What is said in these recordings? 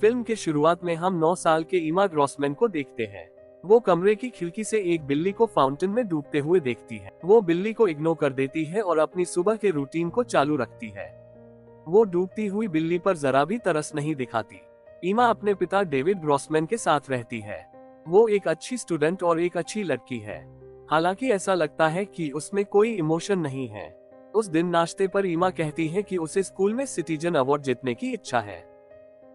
Film के शुरुआत में हम 9 साल के ईमा ग्रॉसमैन को देखते हैं। वो कमरे की खिड़की से एक बिल्ली को फाउंटेन में डूबते हुए देखती है। वो बिल्ली को इग्नोर कर देती है और अपनी सुबह के रूटीन को चालू रखती है। वो डूबती हुई बिल्ली पर जरा भी तरस नहीं दिखाती। ईमा अपने पिता डेविड ग्रॉसमैन के साथ रहती है। वो एक अच्छी स्टूडेंट और एक अच्छी लड़की है। हालांकि ऐसा लगता है कि उसमें कोई इमोशन नहीं है। उस दिन नाश्ते पर ईमा कहती है कि उसे स्कूल में सिटीजन अवार्ड जीतने की इच्छा है।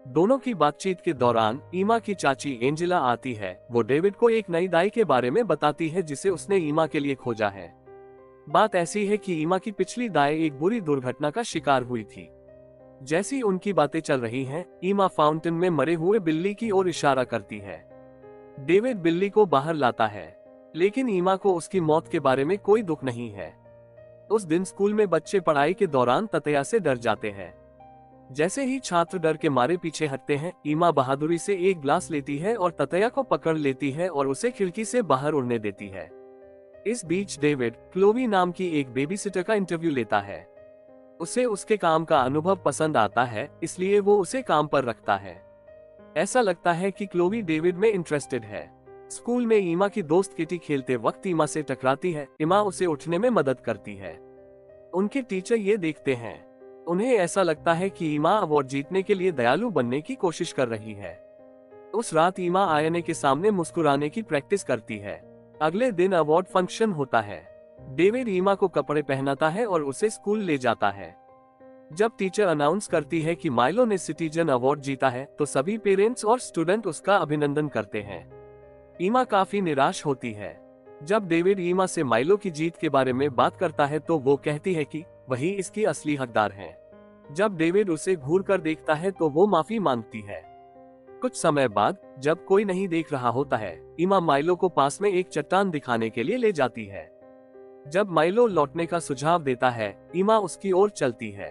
दोनों की बातचीत के दौरान ईमा की चाची एंजेला आती है। वो डेविड को एक नई दाई के बारे में बताती है जिसे उसने ईमा के लिए खोजा है। बात ऐसी है कि ईमा की पिछली दाई एक बुरी दुर्घटना का शिकार हुई थी। जैसी उनकी बातें चल रही हैं, ईमा फाउंटेन में मरे हुए बिल्ली की ओर इशारा करती है। डेविड बिल्ली को बाहर लाता है, लेकिन ईमा को उसकी मौत के बारे में कोई दुख नहीं है। उस दिन स्कूल में बच्चे पढ़ाई के दौरान ततैया से डर जाते हैं। जैसे ही छात्र डर के मारे पीछे हटते हैं, ईमा बहादुरी से एक ग्लास लेती है और ततैया को पकड़ लेती है और उसे खिड़की से बाहर उड़ने देती है। इस बीच डेविड क्लोवी नाम की एक बेबीसिटर का इंटरव्यू लेता है। उसे उसके काम का अनुभव पसंद आता है, इसलिए वो उसे काम पर रखता है। ऐसा लगता है कि क्लोवी डेविड में इंटरेस्टेड है। स्कूल में ईमा की दोस्त किटी खेलते वक्त ईमा से टकराती है। ईमा उसे उठने में मदद करती है। उनके टीचर ये देखते हैं। उन्हें ऐसा लगता है कि ईमा अवार्ड जीतने के लिए दयालु बनने की कोशिश कर रही है। उस रात ईमा आईने के सामने मुस्कुराने की प्रैक्टिस करती है। अगले दिन अवार्ड फंक्शन होता है। डेविड ईमा को कपड़े पहनाता है और उसे स्कूल ले जाता है। जब टीचर अनाउंस करती है कि माइलो ने सिटीजन अवार्ड जीता है, तो सभी पेरेंट्स और स्टूडेंट उसका अभिनंदन करते हैं। ईमा काफी निराश होती है। जब डेविड ईमा से माइलो की जीत के बारे में बात करता है, तो वो कहती है कि वही इसकी असली हकदार है। जब डेविड उसे घूर कर देखता है, तो वो माफी मांगती है। कुछ समय बाद, जब कोई नहीं देख रहा होता है, ईमा माइलो को पास में एक चट्टान दिखाने के लिए ले जाती है। जब माइलो लौटने का सुझाव देता है, ईमा उसकी ओर चलती है।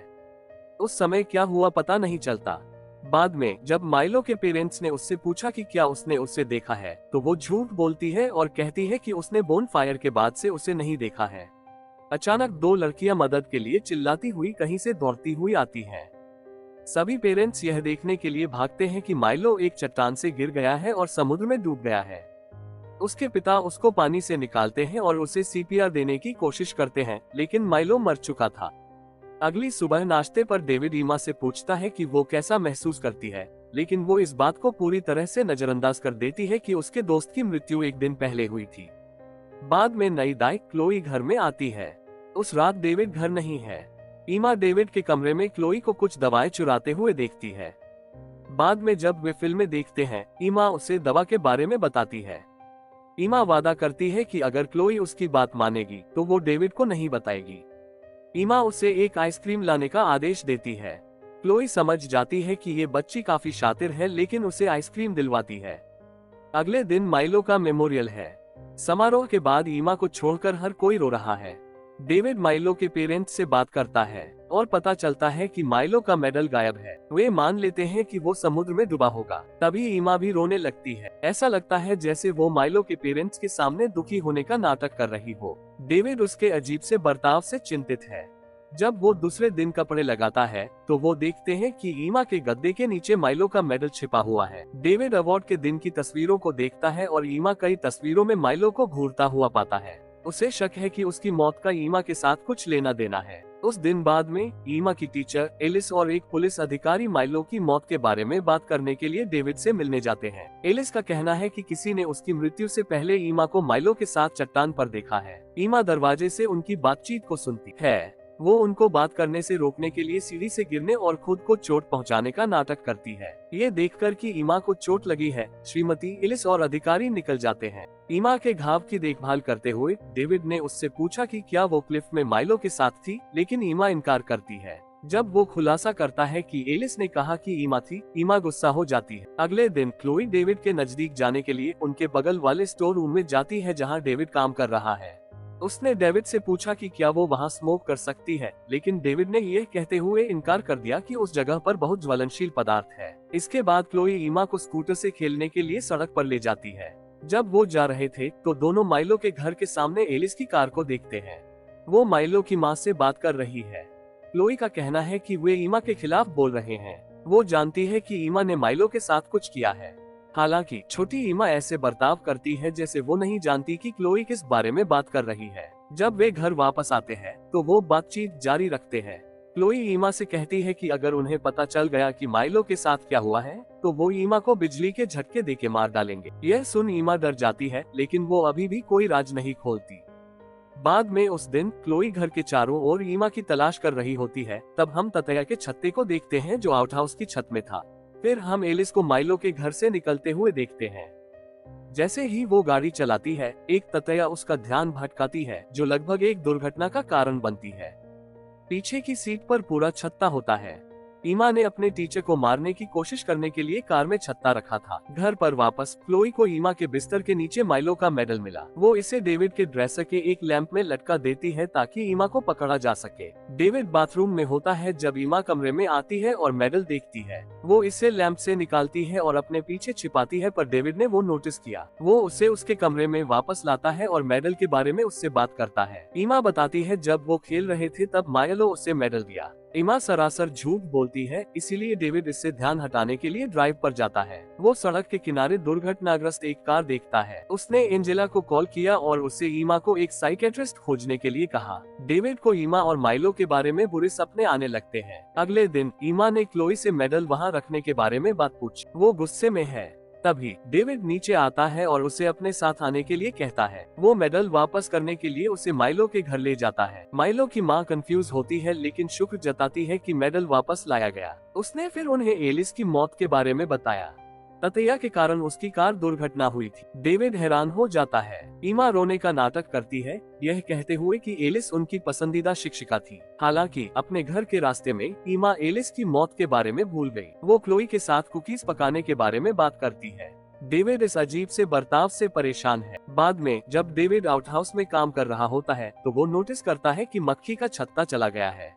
उस समय क्या हुआ पता नहीं चलता। बाद में जब माइलो के पेरेंट्स ने उससे पूछा कि क्या उसने उसे देखा है, तो वो झूठ बोलती है और कहती है कि उसने बोन फायर के बाद से उसे नहीं देखा है। अचानक 2 लड़कियां मदद के लिए चिल्लाती हुई कहीं से दौड़ती हुई आती हैं। सभी पेरेंट्स यह देखने के लिए भागते हैं कि माइलो एक चट्टान से गिर गया है और समुद्र में डूब गया है। उसके पिता उसको पानी से निकालते हैं और उसे सीपीआर देने की कोशिश करते हैं, लेकिन माइलो मर चुका था। अगली सुबह नाश्ते पर डेविड ईमा से पूछता है कि वो कैसा महसूस करती है, लेकिन वो इस बात को पूरी तरह से नजरअंदाज कर देती है कि उसके दोस्त की मृत्यु एक दिन पहले हुई थी। बाद में नई दाई क्लोई घर में आती है। उस रात डेविड घर नहीं है। ईमा डेविड के कमरे में क्लोई को कुछ दवाएं चुराते हुए देखती है। बाद में जब वे फिल्में देखते हैं, ईमा उसे दवा के बारे में बताती है। ईमा वादा करती है कि अगर क्लोई उसकी बात मानेगी, तो वो डेविड को नहीं बताएगी। ईमा उसे एक आइसक्रीम लाने का आदेश देती है। क्लोई समझ जाती है कि ये बच्ची काफी शातिर है, लेकिन उसे आइसक्रीम दिलवाती है। अगले दिन माइलो का मेमोरियल है। समारोह के बाद ईमा को छोड़कर हर कोई रो रहा है। डेविड माइलो के पेरेंट्स से बात करता है और पता चलता है कि माइलो का मेडल गायब है। वे मान लेते हैं कि वो समुद्र में डूबा होगा। तभी ईमा भी रोने लगती है। ऐसा लगता है जैसे वो माइलो के पेरेंट्स के सामने दुखी होने का नाटक कर रही हो। डेविड उसके अजीब से बर्ताव से चिंतित है। जब वो दूसरे दिन कपड़े लगाता है, तो वो देखते हैं कि ईमा के गद्दे के नीचे माइलो का मेडल छिपा हुआ है। डेविड अवार्ड के दिन की तस्वीरों को देखता है और ईमा कई तस्वीरों में माइलो को घूरता हुआ पाता है। उसे शक है कि उसकी मौत का ईमा के साथ कुछ लेना देना है। उस दिन बाद में ईमा की टीचर एलिस और एक पुलिस अधिकारी माइलो की मौत के बारे में बात करने के लिए डेविड से मिलने जाते हैं। एलिस का कहना है कि किसी ने उसकी मृत्यु से पहले ईमा को माइलो के साथ चट्टान पर देखा है। ईमा दरवाजे से उनकी बातचीत को सुनती है। वो उनको बात करने से रोकने के लिए सीढ़ी से गिरने और खुद को चोट पहुंचाने का नाटक करती है। ये देखकर कि ईमा को चोट लगी है, श्रीमती एलिस और अधिकारी निकल जाते हैं। ईमा के घाव की देखभाल करते हुए डेविड ने उससे पूछा कि क्या वो क्लिफ में माइलो के साथ थी, लेकिन ईमा इनकार करती है। जब वो खुलासा करता है कि एलिस ने कहा कि ईमा थी, ईमा गुस्सा हो जाती है। अगले दिन क्लोई डेविड के नजदीक जाने के लिए उनके बगल वाले स्टोर रूम में जाती है, जहाँ डेविड काम कर रहा है। उसने डेविड से पूछा कि क्या वो वहाँ स्मोक कर सकती है, लेकिन डेविड ने यह कहते हुए इनकार कर दिया कि उस जगह पर बहुत ज्वलनशील पदार्थ है। इसके बाद क्लोई ईमा को स्कूटर से खेलने के लिए सड़क पर ले जाती है। जब वो जा रहे थे, तो दोनों माइलो के घर के सामने एलिस की कार को देखते हैं। वो माइलो की माँ से बात कर रही है। क्लोई का कहना है कि वे ईमा के खिलाफ बोल रहे हैं। वो जानती है कि ईमा ने माइलो के साथ कुछ किया है। हालांकि छोटी ईमा ऐसे बर्ताव करती है जैसे वो नहीं जानती कि क्लोई किस बारे में बात कर रही है। जब वे घर वापस आते हैं तो वो बातचीत जारी रखते हैं। क्लोई ईमा से कहती है कि अगर उन्हें पता चल गया कि माइलो के साथ क्या हुआ है तो वो ईमा को बिजली के झटके देके मार डालेंगे। यह सुन ईमा डर जाती है, लेकिन वो अभी भी कोई राज नहीं खोलती। बाद में उस दिन क्लोई घर के चारों ओर ईमा की तलाश कर रही होती है। तब हम ततया के छत्ते को देखते हैं जो आउटहाउस की छत में था। फिर हम एलिस को माइलो के घर से निकलते हुए देखते हैं। जैसे ही वो गाड़ी चलाती है, एक ततया उसका ध्यान भटकाती है जो लगभग एक दुर्घटना का कारण बनती है। पीछे की सीट पर पूरा छत्ता होता है। ईमा ने अपने टीचर को मारने की कोशिश करने के लिए कार में छत्ता रखा था। घर पर वापस क्लोई को ईमा के बिस्तर के नीचे माइलो का मेडल मिला। वो इसे डेविड के ड्रेसर के एक लैंप में लटका देती है ताकि ईमा को पकड़ा जा सके। डेविड बाथरूम में होता है जब ईमा कमरे में आती है और मेडल देखती है। वो इसे लैंप से निकालती है और अपने पीछे छिपाती है, पर डेविड ने वो नोटिस किया। वो उसे उसके कमरे में वापस लाता है और मेडल के बारे में उससे बात करता है। ईमा बताती है जब वो खेल रहे थे तब माइलो उसे मेडल दिया। ईमा सरासर झूठ बोलती है, इसीलिए डेविड इससे ध्यान हटाने के लिए ड्राइव पर जाता है। वो सड़क के किनारे दुर्घटनाग्रस्त एक कार देखता है। उसने एंजेला को कॉल किया और उससे ईमा को एक साइकेट्रिस्ट खोजने के लिए कहा। डेविड को ईमा और माइलो के बारे में बुरे सपने आने लगते हैं। अगले दिन ईमा ने क्लोई से मेडल वहाँ रखने के बारे में बात पूछी। वो गुस्से में है। तभी डेविड नीचे आता है और उसे अपने साथ आने के लिए कहता है। वो मेडल वापस करने के लिए उसे माइलो के घर ले जाता है। माइलो की माँ कंफ्यूज होती है, लेकिन शुक्र जताती है कि मेडल वापस लाया गया। उसने फिर उन्हें एलिस की मौत के बारे में बताया। ततया के कारण उसकी कार दुर्घटना हुई थी। डेविड हैरान हो जाता है। ईमा रोने का नाटक करती है, यह कहते हुए कि एलिस उनकी पसंदीदा शिक्षिका थी। हालांकि अपने घर के रास्ते में ईमा एलिस की मौत के बारे में भूल गई। वो क्लोई के साथ कुकीज पकाने के बारे में बात करती है। डेविड इस अजीब से बर्ताव से परेशान है। बाद में जब डेविड आउटहाउस में काम कर रहा होता है तो वो नोटिस करता है कि मक्खी का छत्ता चला गया है।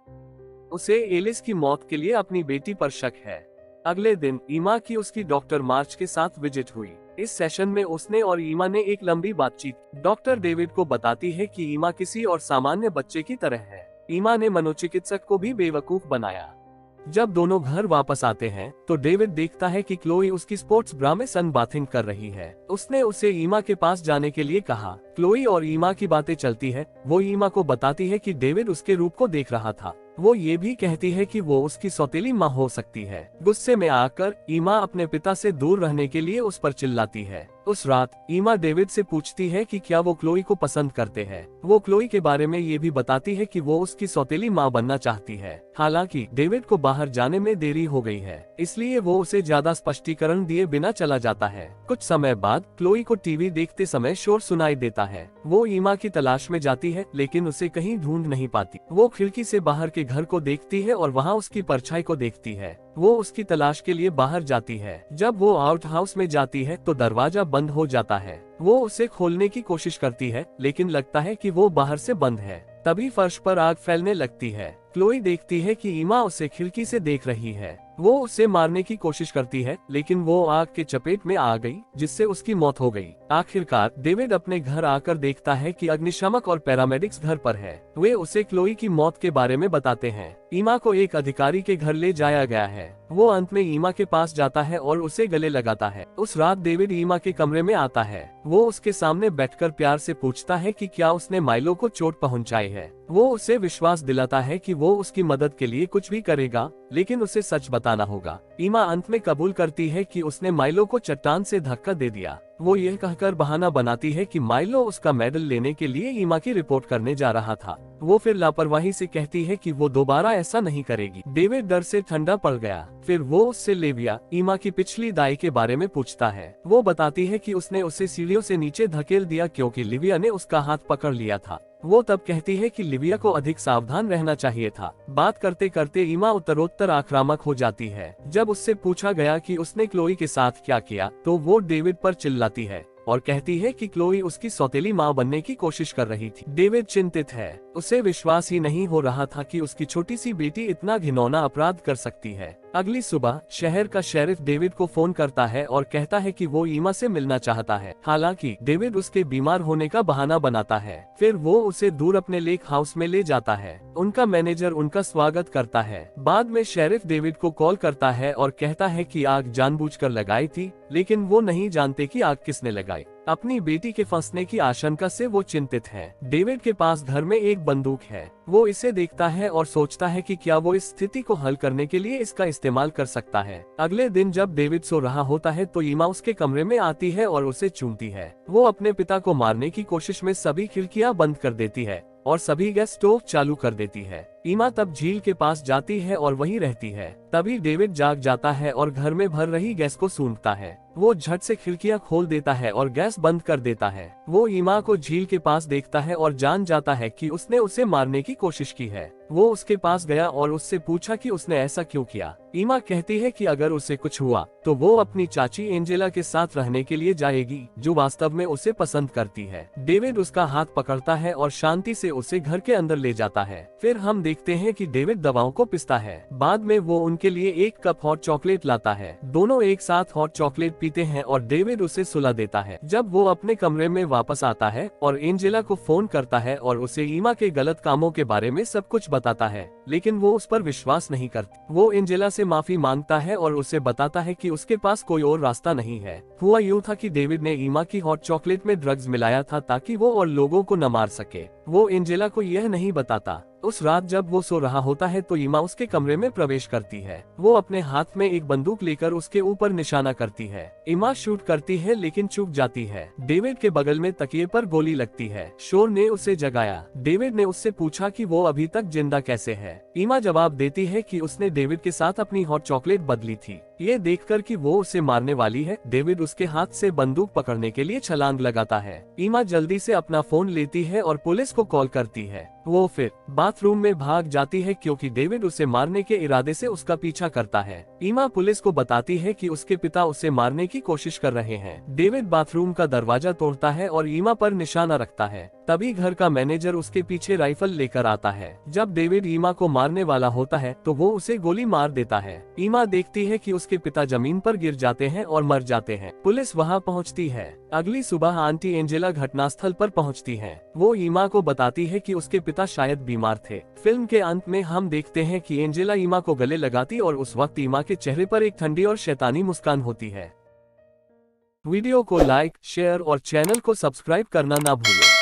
उसे एलिस की मौत के लिए अपनी बेटी पर शक है। अगले दिन ईमा की उसकी डॉक्टर मार्च के साथ विजिट हुई। इस सेशन में उसने और ईमा ने एक लंबी बातचीत। डॉक्टर डेविड को बताती है कि ईमा किसी और सामान्य बच्चे की तरह है। ईमा ने मनोचिकित्सक को भी बेवकूफ बनाया। जब दोनों घर वापस आते हैं तो डेविड देखता है कि क्लोई उसकी स्पोर्ट्स ब्रा में सन बाथिंग कर रही है। उसने उसे ईमा के पास जाने के लिए कहा। क्लोई और ईमा की बातें चलती है। वो ईमा को बताती है कि डेविड उसके रूप को देख रहा था। वो ये भी कहती है कि वो उसकी सौतेली माँ हो सकती है। गुस्से में आकर ईमा अपने पिता से दूर रहने के लिए उस पर चिल्लाती है। उस रात ईमा डेविड से पूछती है कि क्या वो क्लोई को पसंद करते हैं। वो क्लोई के बारे में ये भी बताती है कि वो उसकी सौतेली माँ बनना चाहती है। हालांकि डेविड को बाहर जाने में देरी हो गई है, इसलिए वो उसे ज्यादा स्पष्टीकरण दिए बिना चला जाता है। कुछ समय बाद क्लोई को टीवी देखते समय शोर सुनाई देता है। वो ईमा की तलाश में जाती है, लेकिन उसे कहीं ढूंढ नहीं पाती। वो खिड़की से बाहर के घर को देखती है और वहाँ उसकी परछाई को देखती है। वो उसकी तलाश के लिए बाहर जाती है। जब वो आउट हाउस में जाती है तो दरवाजा बंद हो जाता है। वो उसे खोलने की कोशिश करती है, लेकिन लगता है कि वो बाहर से बंद है। तभी फर्श पर आग फैलने लगती है। क्लोई देखती है कि ईमा उसे खिड़की से देख रही है। वो उसे मारने की कोशिश करती है, लेकिन वो आग के चपेट में आ गई, जिससे उसकी मौत हो गई। आखिरकार डेविड अपने घर आकर देखता है कि अग्निशामक और पैरामेडिक्स घर पर है। वे उसे क्लोई की मौत के बारे में बताते हैं। ईमा को एक अधिकारी के घर ले जाया गया है। वो अंत में ईमा के पास जाता है और उसे गले लगाता है। उस रात डेविड ईमा के कमरे में आता है। वो उसके सामने बैठकर प्यार से पूछता है कि क्या उसने माइलो को चोट पहुंचाई है। वो उसे विश्वास दिलाता है कि वो उसकी मदद के लिए कुछ भी करेगा, लेकिन उसे सच बताना होगा। ईमा अंत में कबूल करती है कि उसने माइलो को चट्टान से धक्का दे दिया। वो यह कहकर बहाना बनाती है कि माइलो उसका मेडल लेने के लिए ईमा की रिपोर्ट करने जा रहा था। वो फिर लापरवाही से कहती है कि वो दोबारा ऐसा नहीं करेगी। डेविड डर से ठंडा पड़ गया। फिर वो उससे लिविया, ईमा की पिछली दाई के बारे में पूछता है। वो बताती है कि उसने उसे सीढ़ियों से नीचे धकेल दिया क्योंकि लिविया ने उसका हाथ पकड़ लिया था। वो तब कहती है कि लिविया को अधिक सावधान रहना चाहिए था। बात करते करते ईमा उत्तरोत्तर आक्रामक हो जाती है। जब उससे पूछा गया कि उसने क्लोई के साथ क्या किया, तो वो डेविड पर चिल्लाती है और कहती है कि क्लोई उसकी सौतेली माँ बनने की कोशिश कर रही थी। डेविड चिंतित है। उसे विश्वास ही नहीं हो रहा था कि उसकी छोटी सी बेटी इतना घिनौना अपराध कर सकती है। अगली सुबह शहर का शेरिफ डेविड को फोन करता है और कहता है कि वो ईमा से मिलना चाहता है। हालांकि डेविड उसके बीमार होने का बहाना बनाता है। फिर वो उसे दूर अपने लेक हाउस में ले जाता है। उनका मैनेजर उनका स्वागत करता है। बाद में शेरिफ डेविड को कॉल करता है और कहता है कि आग जानबूझकर लगाई थी, लेकिन वो नहीं जानते कि आग किसने लगाई। अपनी बेटी के फंसने की आशंका से वो चिंतित है। डेविड के पास घर में एक बंदूक है। वो इसे देखता है और सोचता है कि क्या वो इस स्थिति को हल करने के लिए इसका इस्तेमाल कर सकता है। अगले दिन जब डेविड सो रहा होता है तो ईमा उसके कमरे में आती है और उसे चूमती है। वो अपने पिता को मारने की कोशिश में सभी खिड़कियां बंद कर देती है और सभी गैस स्टोव चालू कर देती है। ईमा तब झील के पास जाती है और वहीं रहती है। तभी डेविड जाग जाता है और घर में भर रही गैस को सूंघता है। वो झट से खिड़कियां खोल देता है और गैस बंद कर देता है। वो ईमा को झील के पास देखता है और जान जाता है कि उसने उसे मारने की कोशिश की है। वो उसके पास गया और उससे पूछा कि उसने ऐसा क्यों किया। ईमा कहती है कि अगर उसे कुछ हुआ तो वो अपनी चाची एंजेला के साथ रहने के लिए जाएगी, जो वास्तव में उसे पसंद करती है। डेविड उसका हाथ पकड़ता है और शांति से उसे घर के अंदर ले जाता है। फिर हम देखते हैं कि डेविड दवाओं को पिसता है। बाद में वो उनके लिए एक कप हॉट चॉकलेट लाता है। दोनों एक साथ हॉट चॉकलेट पीते हैं और डेविड उसे सुला देता है। जब वो अपने कमरे में वापस आता है और एंजेला को फोन करता है और उसे ईमा के गलत कामों के बारे में सब कुछ बताता है, लेकिन वो उस पर विश्वास नहीं करती। वो एंजेला से माफी मांगता है और उसे बताता है कि उसके पास कोई और रास्ता नहीं है। हुआ यूं था कि डेविड ने ईमा की हॉट चॉकलेट में ड्रग्स मिलाया था ताकि वो और लोगों को न मार सके। वो एंजेला को यह नहीं बताता। उस रात जब वो सो रहा होता है तो ईमा उसके कमरे में प्रवेश करती है। वो अपने हाथ में एक बंदूक लेकर उसके ऊपर निशाना करती है। ईमा शूट करती है लेकिन चूक जाती है। डेविड के बगल में तकिए पर गोली लगती है। शोर ने उसे जगाया। डेविड ने उससे पूछा कि वो अभी तक जिंदा कैसे है। ईमा जवाब देती है कि उसने डेविड के साथ अपनी हॉट चॉकलेट बदली थी। ये देखकर कि वो उसे मारने वाली है, डेविड उसके हाथ से बंदूक पकड़ने के लिए छलांग लगाता है। ईमा जल्दी से अपना फोन लेती है और पुलिस को कॉल करती है। वो फिर बाथरूम में भाग जाती है क्योंकि डेविड उसे मारने के इरादे से उसका पीछा करता है। ईमा पुलिस को बताती है कि उसके पिता उसे मारने की कोशिश कर रहे हैं। डेविड बाथरूम का दरवाजा तोड़ता है और ईमा पर निशाना रखता है। तभी घर का मैनेजर उसके पीछे राइफल लेकर आता है। जब डेविड ईमा को मारने वाला होता है तो वो उसे गोली मार देता है। ईमा देखती है कि उसके पिता जमीन पर गिर जाते हैं और मर जाते हैं। पुलिस वहां पहुंचती है। अगली सुबह आंटी एंजेला घटनास्थल पर पहुंचती हैं। वो ईमा को बताती है कि उसके पिता शायद बीमार थे। फिल्म के अंत में हम देखते हैं कि एंजेला ईमा को गले लगाती और उस वक्त ईमा के चेहरे पर एक ठंडी और शैतानी मुस्कान होती है। वीडियो को लाइक, शेयर और चैनल को सब्सक्राइब करना ना भूलें।